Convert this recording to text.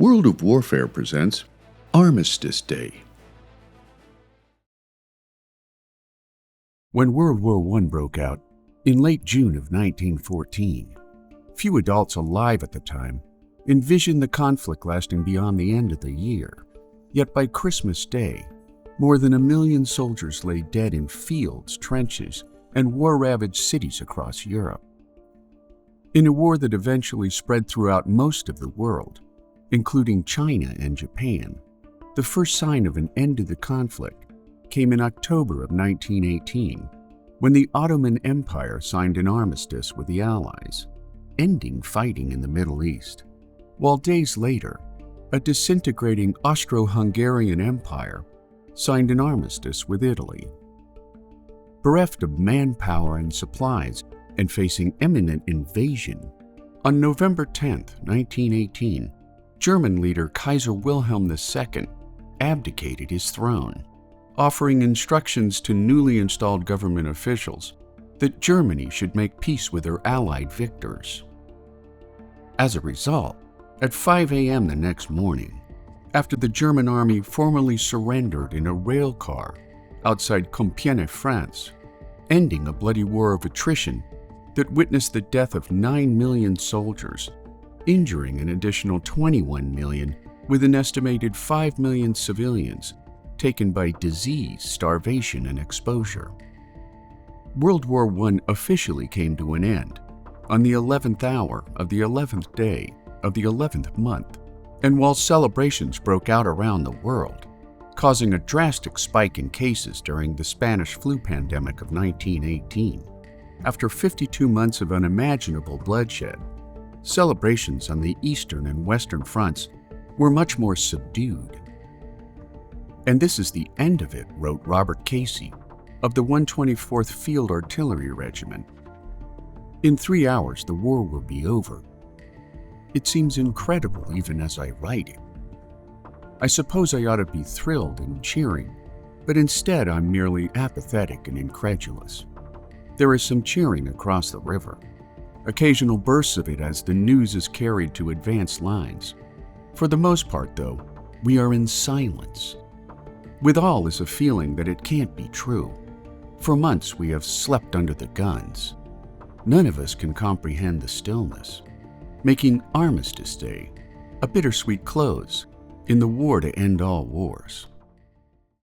World of Warfare presents Armistice Day. When World War I broke out, in late June of 1914, few adults alive at the time envisioned the conflict lasting beyond the end of the year. Yet by Christmas Day, more than 1 million soldiers lay dead in fields, trenches, and war-ravaged cities across Europe. In a war that eventually spread throughout most of the world, including China and Japan, the first sign of an end to the conflict came in October of 1918, when the Ottoman Empire signed an armistice with the Allies, ending fighting in the Middle East, while days later, a disintegrating Austro-Hungarian Empire signed an armistice with Italy. Bereft of manpower and supplies and facing imminent invasion, on November 10, 1918, German leader Kaiser Wilhelm II abdicated his throne, offering instructions to newly installed government officials that Germany should make peace with her Allied victors. As a result, at 5 a.m. the next morning, after the German army formally surrendered in a rail car outside Compiègne, France, ending a bloody war of attrition that witnessed the death of 9 million soldiers, injuring an additional 21 million, with an estimated 5 million civilians taken by disease, starvation, and exposure. World War I officially came to an end on the 11th hour of the 11th day of the 11th month, and while celebrations broke out around the world, causing a drastic spike in cases during the Spanish flu pandemic of 1918, after 52 months of unimaginable bloodshed, celebrations on the Eastern and Western fronts were much more subdued. And this is the end of it, wrote Robert Casey of the 124th Field Artillery Regiment. In 3 hours, the war will be over. It seems incredible even as I write it. I suppose I ought to be thrilled and cheering, but instead I'm merely apathetic and incredulous. There is some cheering across the river, occasional bursts of it as the news is carried to advanced lines. For the most part, though, we are in silence. With all is a feeling that it can't be true. For months we have slept under the guns. None of us can comprehend the stillness, making Armistice Day a bittersweet close in the war to end all wars.